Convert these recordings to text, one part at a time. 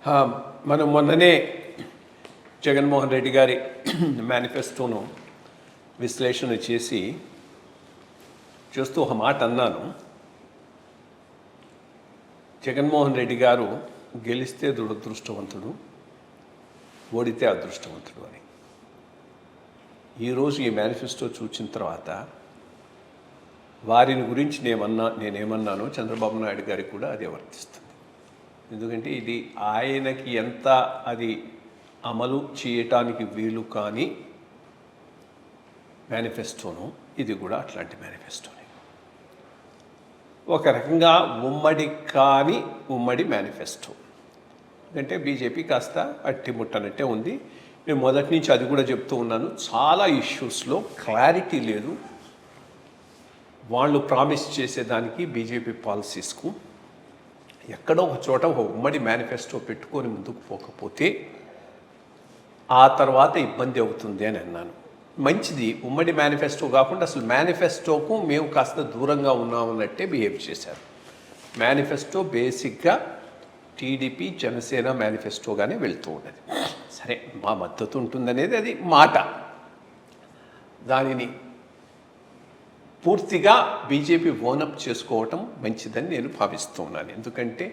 ఆ, మనం మొన్ననే జగన్మోహన్ రెడ్డి గారి మేనిఫెస్టోను విశ్లేషణ చేసి చూస్తూ ఒక మాట అన్నాను. జగన్మోహన్ రెడ్డి గారు గెలిస్తే దురదృష్టవంతుడు, ఓడితే అదృష్టవంతుడు అని. ఈరోజు ఈ మేనిఫెస్టో చూసిన తర్వాత వారిని గురించి నేనేమన్నానో చంద్రబాబు నాయుడు గారికి కూడా అదే వర్తిస్తుంది. ఎందుకంటే ఇది ఆయనకి ఎంత అది అమలు చేయటానికి వీలు కాని మేనిఫెస్టోను, ఇది కూడా అట్లాంటి మేనిఫెస్టోనే. ఒక రకంగా ఉమ్మడి మేనిఫెస్టో. అంటే బీజేపీ కాస్త అట్టిముట్టనట్టే ఉంది. నేను మొదటి నుంచి అది కూడా చెప్తూ ఉన్నాను, చాలా ఇష్యూస్లో క్లారిటీ లేదు. వాళ్ళు ప్రామిస్ చేసేదానికి బీజేపీ పాలసీస్కు ఎక్కడో ఒక చోట ఒక ఉమ్మడి మేనిఫెస్టో పెట్టుకొని ముందుకు పోకపోతే ఆ తర్వాత ఇబ్బంది అవుతుంది అని అన్నాను. మంచిది, ఉమ్మడి మేనిఫెస్టో కాకుండా అసలు మేనిఫెస్టోకు మేము కాస్త దూరంగా ఉన్నామన్నట్టే బిహేవ్ చేశారు. మేనిఫెస్టో బేసిక్గా టీడీపీ జనసేన మేనిఫెస్టోగానే వెళ్తూ ఉన్నది. సరే, మా మద్దతు ఉంటుందనేది అది మాట. దానిని పూర్తిగా బీజేపీ ఓనప్ చేసుకోవటం మంచిదని నేను భావిస్తూ ఉన్నాను. ఎందుకంటే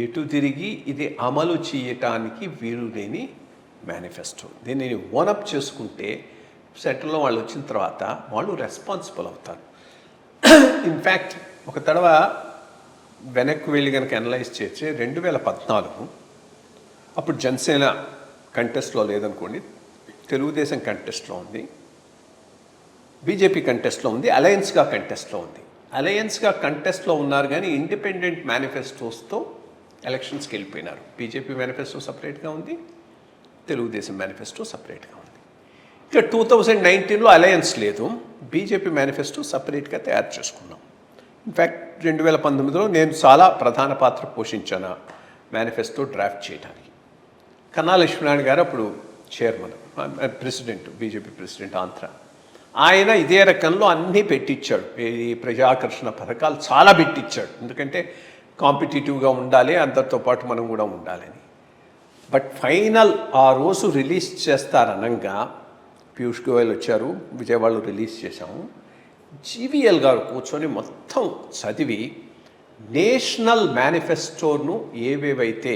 ఎటు తిరిగి ఇది అమలు చేయటానికి వీలు లేని మేనిఫెస్టో. దీన్ని ఓనప్ చేసుకుంటే సెంట్రల్లో వాళ్ళు వచ్చిన తర్వాత వాళ్ళు రెస్పాన్సిబుల్ అవుతారు. ఇన్ఫ్యాక్ట్ ఒక తడవ వెనక్కి వెళ్ళి కనుక అనలైజ్ చేస్తే 2014 అప్పుడు జనసేన కంటెస్ట్లో లేదనుకోండి, తెలుగుదేశం కంటెస్ట్లో ఉంది, బీజేపీ కంటెస్ట్లో ఉంది, అలయన్స్గా కంటెస్ట్లో ఉంది. అలయన్స్గా కంటెస్ట్లో ఉన్నారు కానీ ఇండిపెండెంట్ మేనిఫెస్టోస్తో ఎలక్షన్స్కి వెళ్ళిపోయినారు. బీజేపీ మేనిఫెస్టో సపరేట్గా ఉంది, తెలుగుదేశం మేనిఫెస్టో సపరేట్గా ఉంది. ఇక 2019లో అలయన్స్ లేదు, బీజేపీ మేనిఫెస్టో సపరేట్గా తయారు చేసుకున్నాం. ఇన్ఫ్యాక్ట్ 2019లో నేను చాలా ప్రధాన పాత్ర పోషించాను మేనిఫెస్టో డ్రాఫ్ట్ చేయడానికి. కన్నా లక్ష్మీనారాయణ గారు అప్పుడు chairman, president, BJP president Andhra. ఆయన ఇదే రకంలో అన్నీ పెట్టించాడు. ఈ ప్రజాకర్షణ పథకాలు చాలా పెట్టించాడు. ఎందుకంటే కాంపిటేటివ్గా ఉండాలి, అందరితో పాటు మనం కూడా ఉండాలని. బట్ ఫైనల్ ఆ రోజు రిలీజ్ చేస్తారనంగా పీయూష్ గోయల్ వచ్చారు, విజయవాడలో రిలీజ్ చేశాము. జీవీఎల్ గారు కూర్చొని మొత్తం చదివి నేషనల్ మేనిఫెస్టోను ఏవేవైతే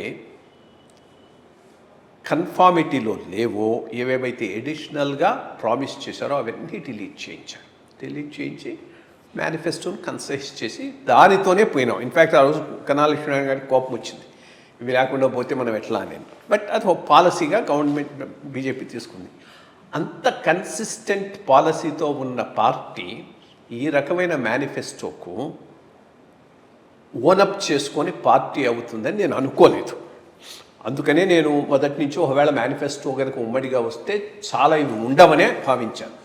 కన్ఫార్మిటీలో లేవో, ఏవేవైతే ఎడిషనల్గా ప్రామిస్ చేశారో అవన్నీ డిలీట్ చేయించి మేనిఫెస్టోను కన్సైజ్ చేసి దానితోనే పోయినాం. ఇన్ఫ్యాక్ట్ ఆ రోజు కన్నా లక్ష్మీనారాయణ గారికి కోపం వచ్చింది, ఇవి లేకుండా పోతే మనం ఎట్లా అని. బట్ అది ఒక పాలసీగా గవర్నమెంట్ బీజేపీ తీసుకుంది. అంత కన్సిస్టెంట్ పాలసీతో ఉన్న పార్టీ ఈ రకమైన మేనిఫెస్టోకు ఓనప్ చేసుకొని పార్టీ అవుతుందని నేను అనుకోలేదు. అందుకనే నేను మొదటి నుంచి ఒకవేళ మేనిఫెస్టో కనుక ఉమ్మడిగా వస్తే చాలా ఇవి ఉండవనే భావించాను.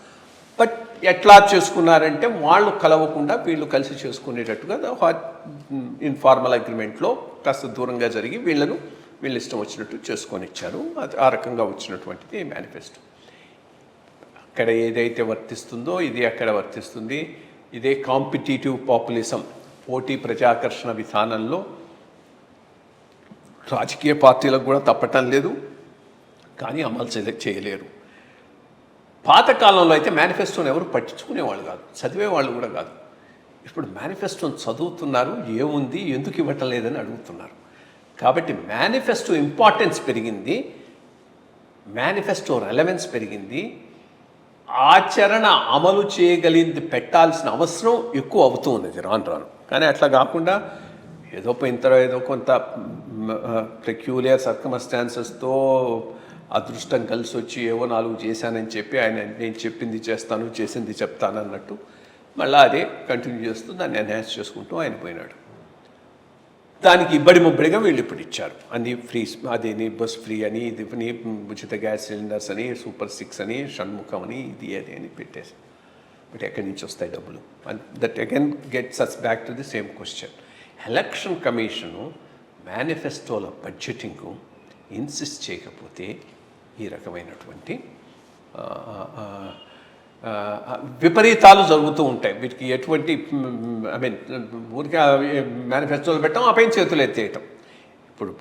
బట్ ఎట్లా చేసుకున్నారంటే వాళ్ళు కలవకుండా వీళ్ళు కలిసి చేసుకునేటట్టుగా ఇన్ఫార్మల్ అగ్రిమెంట్లో కాస్త దూరంగా జరిగి వీళ్ళు ఇష్టం వచ్చినట్టు చేసుకొని ఇచ్చారు. అది ఆ రకంగా వచ్చినటువంటిది మేనిఫెస్టో. అక్కడ ఏదైతే వర్తిస్తుందో ఇది అక్కడ వర్తిస్తుంది. ఇదే కాంపిటీటివ్ పాపులిజం, పోటీ ప్రజాకర్షణ విధానంలో రాజకీయ పార్టీలకు కూడా తప్పటం లేదు, కానీ అమలు చేయలేరు. పాతకాలంలో అయితే మేనిఫెస్టోని ఎవరు పట్టించుకునేవాళ్ళు కాదు, చదివేవాళ్ళు కూడా కాదు. ఇప్పుడు మేనిఫెస్టోని చదువుతున్నారు, ఏముంది, ఎందుకు ఇవ్వటం లేదని అడుగుతున్నారు. కాబట్టి మేనిఫెస్టో ఇంపార్టెన్స్ పెరిగింది, మేనిఫెస్టో రెలవెన్స్ పెరిగింది, ఆచరణ అమలు చేయగలిగింది పెట్టాల్సిన అవసరం ఎక్కువ అవుతూ ఉన్నది రాను. కానీ అట్లా కాకుండా ఏదో కొంత పెక్యూలియర్ సర్కమ్స్టాన్సెస్తో అదృష్టం కలిసి వచ్చి ఏవో 4 చేశానని చెప్పి ఆయన నేను చెప్పింది చేస్తాను, చేసింది చెప్తాను అన్నట్టు మళ్ళీ అదే కంటిన్యూ చేస్తూ దాన్ని ఎన్హాన్స్ చేసుకుంటూ ఆయన పోయినాడు. దానికి ఇబ్బడి ముబ్బడిగా వీళ్ళు ఇప్పుడు ఇచ్చారు అన్ని ఫ్రీ, అదేని బస్ ఫ్రీ అని, ఇది ఉచిత గ్యాస్ సిలిండర్స్ అని, సూపర్ 6 అని, షణ్ముఖం అని, ఇది అది అని పెట్టేసి. బట్ ఎక్కడి నుంచి వస్తాయి డబ్బులు? That again gets us back to the same question. Election commission మేనిఫెస్టోల బడ్జెటింగ్కు ఇన్సిస్ట్ చేయకపోతే ఈ రకమైనటువంటి విపరీతాలు జరుగుతూ ఉంటాయి. వీటికి ఎటువంటి ఊరికే మేనిఫెస్టోలు పెట్టడం, ఆ పైన చేతులు ఎత్తేయటం. ఇప్పుడు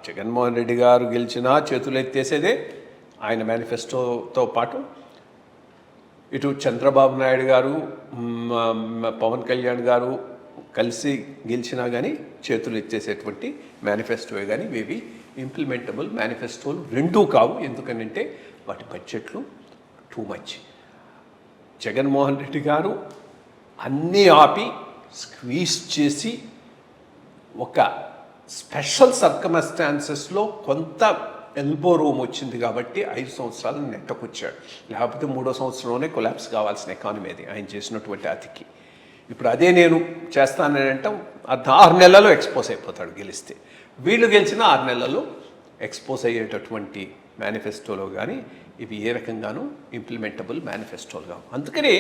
జగన్మోహన్ రెడ్డి గారు గెలిచినా చేతులు ఎత్తేసేదే ఆయన మేనిఫెస్టోతో పాటు. ఇటు చంద్రబాబు నాయుడు గారు పవన్ కళ్యాణ్ గారు కలిసి గెలిచినా కానీ చేతులు ఎత్తేసేటువంటి మేనిఫెస్టోయే కానీ ఇవి ఇంప్లిమెంటబుల్ మేనిఫెస్టోలు రెండూ కావు. ఎందుకనంటే వాటి బడ్జెట్లు టూ మచ్. జగన్మోహన్ రెడ్డి గారు అన్నీ ఆపి స్క్వీజ్ చేసి ఒక స్పెషల్ సర్కమ్స్టాన్సెస్లో కొంత ఎల్బో రూమ్ వచ్చింది కాబట్టి 5 సంవత్సరాలు నెట్టకొచ్చాడు. లేకపోతే 3వ సంవత్సరంలోనే కొలాప్స్ కావాల్సిన ఎకానమీ అది ఆయన చేసినటువంటి అతికి. ఇప్పుడు అదే నేను చేస్తానని అంటే 6 నెలల్లో ఎక్స్పోజ్ అయిపోతాడు గెలిస్తే. వీళ్ళు గెలిచిన 6 నెలల్లో ఎక్స్పోజ్ అయ్యేటటువంటి మేనిఫెస్టోలో కానీ ఇవి ఏ రకంగానూ ఇంప్లిమెంటబుల్ మేనిఫెస్టోలు కావు. అందుకనే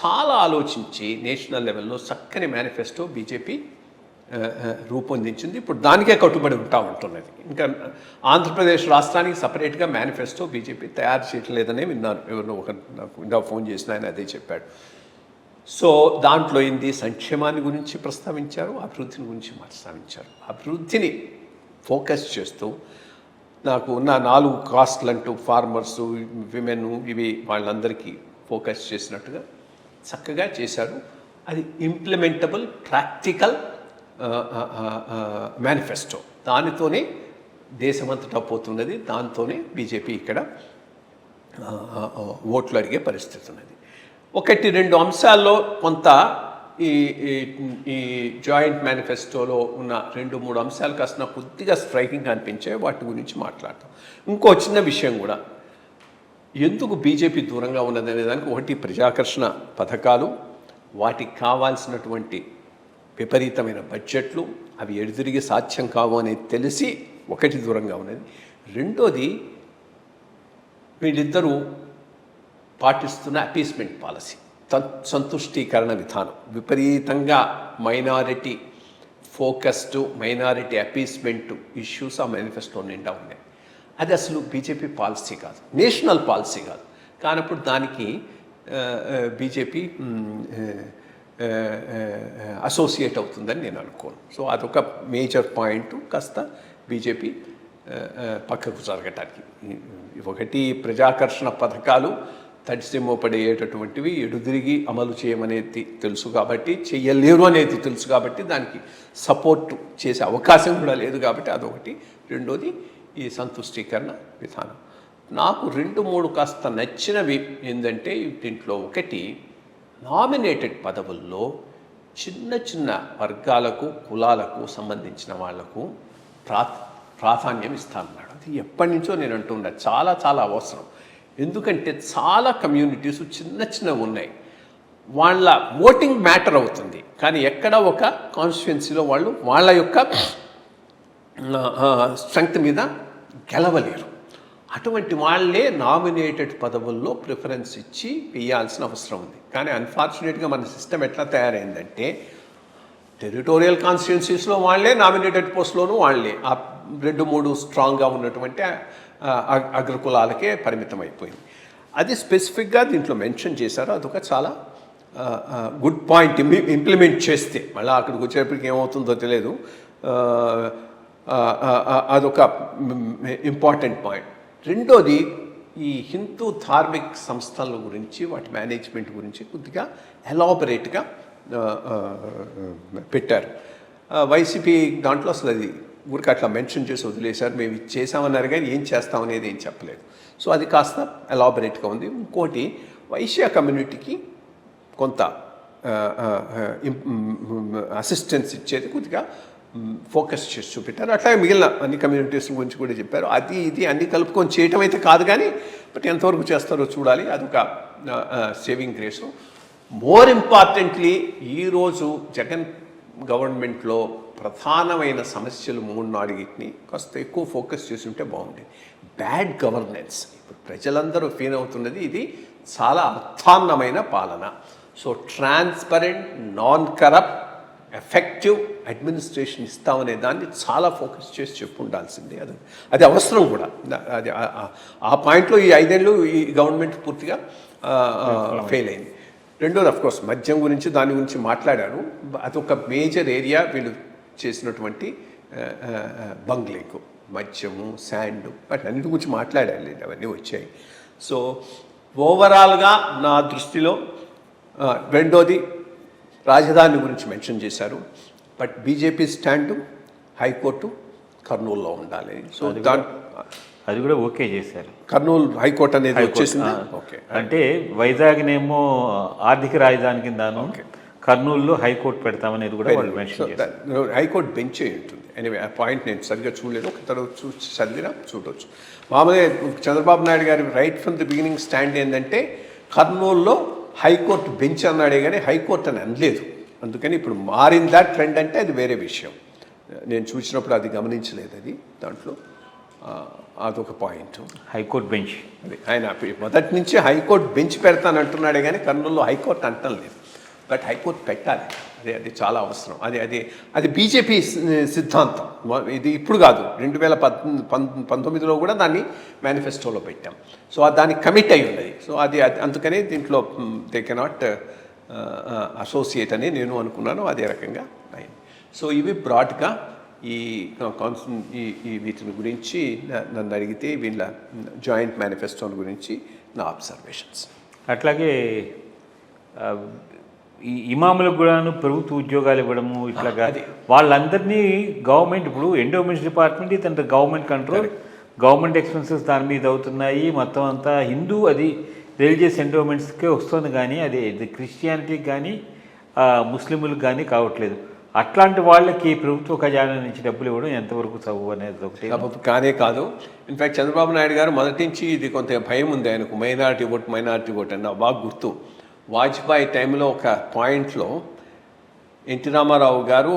చాలా ఆలోచించి నేషనల్ లెవెల్లో చక్కని మేనిఫెస్టో బీజేపీ రూపొందించింది. ఇప్పుడు దానికే కట్టుబడి ఉంటున్నది. ఇంకా ఆంధ్రప్రదేశ్ రాష్ట్రానికి సపరేట్గా మేనిఫెస్టో బీజేపీ తయారు చేయట్లేదనే విన్నాను. ఎవరినో నాకు ఇందా ఫోన్ చేసిన ఆయన అదే చెప్పాడు. సో దాంట్లో ఏంది సంక్షేమాన్ని గురించి ప్రస్తావించారు, అభివృద్ధిని గురించి ప్రస్తావించారు. అభివృద్ధిని ఫోకస్ చేస్తూ నాకు ఉన్న 4 కాస్ట్లు అంటూ ఫార్మర్సు, విమెన్, ఇవి వాళ్ళందరికీ ఫోకస్ చేసినట్టుగా చక్కగా చేశారు. అది ఇంప్లిమెంటబుల్ ప్రాక్టికల్ మేనిఫెస్టో. దానితోనే దేశమంతటా పోతున్నది. దాంతోనే బీజేపీ ఇక్కడ ఓట్లు అడిగే పరిస్థితి ఉన్నది. 1-2 అంశాల్లో కొంత ఈ జాయింట్ మేనిఫెస్టోలో ఉన్న 2-3 అంశాలు కాస్త కొద్దిగా స్ట్రైకింగ్ అనిపించాయి. వాటి గురించి మాట్లాడతాం. ఇంకో చిన్న విషయం కూడా, ఎందుకు బీజేపీ దూరంగా ఉన్నదనే దానికి ఒకటి ప్రజాకర్షణ పథకాలు, వాటికి కావాల్సినటువంటి విపరీతమైన బడ్జెట్లు, అవి ఎదురుగా సాధ్యం కావు అనేది తెలిసి ఒకటి దూరంగా ఉన్నది. రెండోది వీళ్ళిద్దరూ పాటిస్తున్న అపీస్మెంట్ పాలసీ, సంతుష్టీకరణ విధానం, విపరీతంగా minority focused, minority appeasement issues ఆ మేనిఫెస్టో నిండా ఉన్నాయి. అది అసలు బీజేపీ పాలసీ కాదు, నేషనల్ పాలసీ కాదు. కానప్పుడు దానికి బీజేపీ అసోసియేట్ అవుతుందని నేను అనుకోను. సో అదొక మేజర్ పాయింట్ కాస్త బీజేపీ పక్కకు జరగటానికి. ఒకటి ప్రజాకర్షణ పథకాలు తడిసిమోపడేటటువంటివి ఎడుదిరిగి అమలు చేయమనేది తెలుసు కాబట్టి, చెయ్యలేరు అనేది తెలుసు కాబట్టి దానికి సపోర్ట్ చేసే అవకాశం కూడా లేదు కాబట్టి అదొకటి. రెండోది ఈ సంతుష్టీకరణ విధానం. నాకు 2-3 కాస్త నచ్చినవి ఏంటంటే దీంట్లో ఒకటి, నామినేటెడ్ పదవుల్లో చిన్న చిన్న వర్గాలకు, కులాలకు సంబంధించిన వాళ్లకు ప్రాధాన్యం ఇస్తానన్నాడు. అది ఎప్పటి నుంచో నేను అంటున్నా, చాలా చాలా అవసరం. ఎందుకంటే చాలా కమ్యూనిటీస్ చిన్న చిన్నవి ఉన్నాయి, వాళ్ళ ఓటింగ్ మ్యాటర్ అవుతుంది, కానీ ఎక్కడ ఒక కాన్స్టిట్యుయెన్సీలో వాళ్ళు వాళ్ళ యొక్క స్ట్రెంగ్త్ మీద గెలవలేరు. అటువంటి వాళ్ళే నామినేటెడ్ పదవుల్లో ప్రిఫరెన్స్ ఇచ్చి వేయాల్సిన అవసరం ఉంది. కానీ అన్ఫార్చునేట్గా మన సిస్టమ్ ఎట్లా తయారైందంటే, టెరిటోరియల్ కాన్స్టిట్యున్సీస్లో వాళ్ళే, నామినేటెడ్ పోస్ట్లోనూ వాళ్ళే, ఆ 2-3 స్ట్రాంగ్గా ఉన్నటువంటి అగ్రకులాలకే పరిమితం అయిపోయింది. అది స్పెసిఫిక్గా దీంట్లో మెన్షన్ చేశారు. అదొక చాలా గుడ్ పాయింట్. ఇంప్లిమెంట్ చేస్తే మళ్ళీ అక్కడికి వచ్చేటప్పటికి ఏమవుతుందో తెలియదు. అదొక ఇంపార్టెంట్ పాయింట్. రెండోది, ఈ హిందూ ధార్మిక సంస్థల గురించి, వాటి మేనేజ్మెంట్ గురించి కొద్దిగా ఎలాబరేట్గా పెట్టారు. వైసీపీ దాంట్లో అసలు అది ఊరికి అట్లా మెన్షన్ చేసి వదిలేశారు. మేము ఇది చేసామన్నారు కానీ ఏం చేస్తామనేది ఏం చెప్పలేదు. సో అది కాస్త ఎలాబరేట్గా ఉంది. ఇంకోటి, వైశ్య కమ్యూనిటీకి కొంత అసిస్టెన్స్ ఇచ్చేది కొద్దిగా ఫోకస్ చేసి చూపెట్టారు. అట్లాగే మిగిలిన అన్ని కమ్యూనిటీస్ గురించి కూడా చెప్పారు. అది ఇది అన్ని కలుపుకొని చేయటం అయితే కాదు, కానీ బట్ ఎంతవరకు చేస్తారో చూడాలి. అదొక సేవింగ్ గ్రేసు. మోర్ ఇంపార్టెంట్లీ, ఈరోజు జగన్ గవర్నమెంట్లో ప్రధానమైన సమస్యలు 3-4ని కాస్త ఎక్కువ ఫోకస్ చేసి ఉంటే బాగుండేది. Bad governance. ఇప్పుడు ప్రజలందరూ ఫీల్ అవుతున్నది, ఇది చాలా అర్థాన్నమైన పాలన. So transparent, non corrupt, effective administration ఇస్తామనే దాన్ని చాలా ఫోకస్ చేసి చెప్పు ఉండాల్సిందే. అది అవసరం కూడా. అది ఆ పాయింట్లో ఈ 5 ఏళ్ళు ఈ గవర్నమెంట్ పూర్తిగా ఫెయిల్ అయింది. రెండోది అఫ్కోర్స్ మద్యం గురించి, దాని గురించి మాట్లాడారు. అదొక మేజర్ ఏరియా వీళ్ళు చేసినటువంటి బంగ్లేకు, మద్యము, శాండ్, బట్ అన్నిటి గురించి మాట్లాడాలి, అవన్నీ వచ్చాయి. సో ఓవరాల్గా నా దృష్టిలో రెండోది రాజధాని గురించి మెన్షన్ చేశారు. బట్ బీజేపీ స్టాండ్ హైకోర్టు కర్నూలులో ఉండాలి. సో అది కూడా ఓకే చేశారు. కర్నూలు హైకోర్టు అనేది వచ్చేసింది. ఓకే, అంటే వైజాగ్నేమో ఆర్థిక రాజధాని కిందను, కర్నూలులో హైకోర్టు పెడతామనేది కూడా వాళ్ళు మెన్షన్ చేశారు. హైకోర్టు బెంచ్ ఉంటుంది. ఎనివే ఆ పాయింట్ నేను సరిగ్గా చూడలేదు, ఒక తర్వాత చూసి చదివినా చూడవచ్చు. మామూలుగా చంద్రబాబు నాయుడు గారి right from the beginning stand ఏంటంటే కర్నూలులో హైకోర్టు బెంచ్ అన్నాడే కానీ హైకోర్టు అని అనలేదు. అందుకని ఇప్పుడు మారిందా ట్రెండ్ అంటే అది వేరే విషయం. నేను చూసినప్పుడు అది గమనించలేదు. అది దాంట్లో అదొక పాయింట్. హైకోర్టు బెంచ్ అది ఆయన మొదటి నుంచి హైకోర్టు బెంచ్ పెడతానంటున్నాడే కానీ కర్నూలులో హైకోర్టు అంటం లేదు. బట్ హైకోర్టు పెట్టాలి, అది చాలా అవసరం. అది బీజేపీ సిద్ధాంతం. ఇది ఇప్పుడు కాదు, 2019లో కూడా దాన్ని మేనిఫెస్టోలో పెట్టాం. సో దానికి కమిట్ అయి ఉన్నది. సో అది అందుకనే దీంట్లో దే కెనాట్ అసోసియేట్ అని నేను అనుకున్నాను. అదే రకంగా అయింది. సో ఇవి బ్రాడ్గా ఈ వీటిని గురించి నన్ను అడిగితే వీళ్ళ జాయింట్ మేనిఫెస్టో గురించి నా అబ్జర్వేషన్స్. అట్లాగే ఈ ఇమాములకు కూడాను ప్రభుత్వ ఉద్యోగాలు ఇవ్వడము, ఇట్లాగా వాళ్ళందరినీ గవర్నమెంట్, ఇప్పుడు ఎండోమెంట్స్ డిపార్ట్మెంట్ ఇదంతా గవర్నమెంట్ కంట్రోల్, గవర్నమెంట్ ఎక్స్పెన్సెస్ దాని మీద అవుతున్నాయి. మొత్తం అంతా హిందూ, అది రిలీజియస్ ఎండోమెంట్స్కే వస్తుంది, కానీ అది క్రిస్టియానిటీకి కానీ ముస్లింలకు కానీ కావట్లేదు. అట్లాంటి వాళ్ళకి ప్రభుత్వ ఖజానా నుంచి డబ్బులు ఇవ్వడం ఎంతవరకు చదువు అనేది ఒకటి కానే కాదు. ఇన్ఫ్యాక్ట్ చంద్రబాబు నాయుడు గారు మొదటి నుంచి ఇది కొంత భయం ఉంది ఆయనకు, మైనారిటీ ఓట్ అని నాకు బాగా గుర్తు. వాజ్పేయి టైంలో ఒక పాయింట్లో ఎన్టీ రామారావు గారు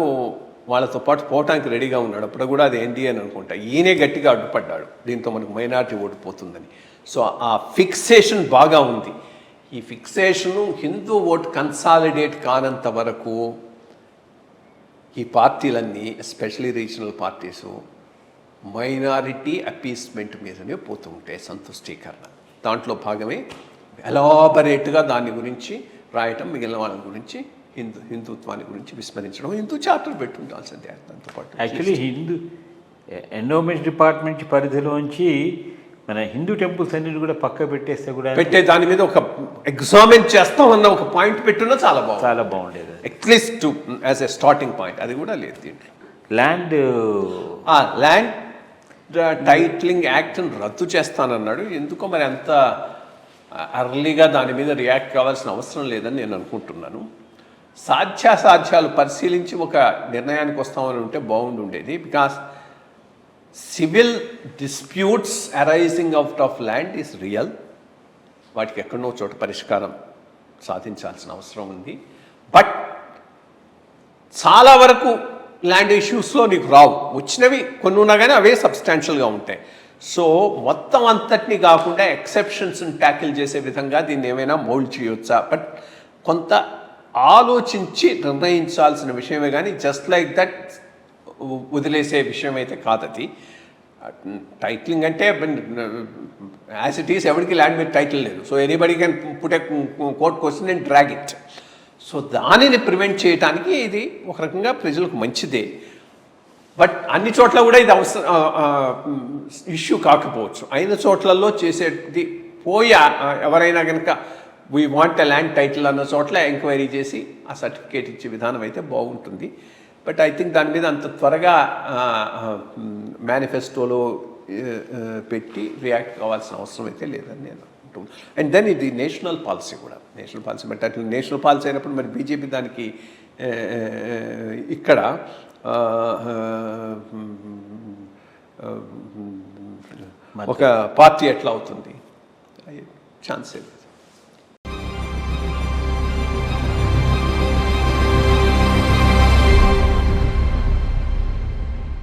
వాళ్ళతో పాటు పోవటానికి రెడీగా ఉన్నాడు. అప్పుడు కూడా అది ఎన్డీఏ అని అనుకుంటా. ఈయనే గట్టిగా అడ్డుపడ్డాడు, దీంతో మనకు మైనారిటీ ఓటు పోతుందని. సో ఆ ఫిక్సేషన్ బాగా ఉంది. ఈ ఫిక్సేషను హిందూ ఓటు కన్సాలిడేట్ కానంత వరకు ఈ పార్టీలన్నీ, especially regional parties, minority appeasement మీదనే పోతుంటాయి, సంతుష్టీకరణ. దాంట్లో భాగమే ఎలాబరేట్గా దాని గురించి రాయటం, మిగిలిన వాళ్ళ గురించి హిందుత్వాన్ని గురించి విస్మరించడం. హిందూ చార్టర్ పెట్టుండాల్సిందే. దాంతోపాటు యాక్చువల్లీ ఎండోమెంట్స్ డిపార్ట్మెంట్ పరిధిలోంచి మన హిందూ టెంపుల్స్ అన్నిటి కూడా పక్క పెట్టేస్తే కూడా దాని మీద ఒక ఎగ్జామిన్ చేస్తామన్న ఒక పాయింట్ పెట్టున్నా చాలా బాగుండేది. At least as a starting point. అది కూడా లేదు దీంట్లో. ల్యాండ్ టైటిలింగ్ యాక్ట్ని రద్దు చేస్తానన్నాడు. ఎందుకో మరి అంత అర్లీగా దాని మీద రియాక్ట్ కావాల్సిన అవసరం లేదని నేను అనుకుంటున్నాను. సాధ్యాసాధ్యాలు పరిశీలించి ఒక నిర్ణయానికి వస్తామని ఉంటే బాగుండుండేది. Because civil disputes arising out of land is real. వాటికి ఎక్కడో చోట పరిష్కారం సాధించాల్సిన అవసరం ఉంది. బట్ చాలా వరకు ల్యాండ్ ఇష్యూస్లో నీకు రావు, వచ్చినవి కొన్ని ఉన్నా కానీ అవే సబ్స్టాన్షియల్గా ఉంటాయి. సో మొత్తం అంతటినీ కాకుండా ఎక్సెప్షన్స్ని ట్యాకిల్ చేసే విధంగా దీన్ని ఏమైనా మోల్డ్ చేయొచ్చా, బట్ కొంత ఆలోచించి నిర్ణయించాల్సిన విషయమే కానీ జస్ట్ లైక్ దట్ వదిలేసే విషయం అయితే కాదు. అది టైటిలింగ్ అంటే యాజ్ ఇట్ ఈస్ ఎవరికి ల్యాండ్ మీద టైటిల్ లేదు. So anybody can put a court question and drag it. So దానిని ప్రివెంట్ చేయడానికి ఇది ఒక రకంగా ప్రజలకు మంచిదే. బట్ అన్ని చోట్ల కూడా ఇది ఇష్యూ కాకపోవచ్చు. అయిన చోట్లలో చేసేది ఎవరైనా కనుక we want a land title అన్న చోట్ల ఎంక్వైరీ చేసి ఆ సర్టిఫికేట్ ఇచ్చే విధానం అయితే బాగుంటుంది. బట్ ఐ థింక్ దాని మీద అంత త్వరగా మేనిఫెస్టోలో పెట్టి రియాక్ట్ కావాల్సిన అవసరం అయితే లేదని నేను అనుకుంటున్నాను. అండ్ దెన్ ఇది నేషనల్ పాలసీ కూడా, నేషనల్ పాలసీ. బట్ అట్లా నేషనల్ పాలసీ అయినప్పుడు మరి బీజేపీ దానికి ఇక్కడ ఒక పార్టీ ఎట్లా అవుతుంది, ఛాన్స్ లేదు.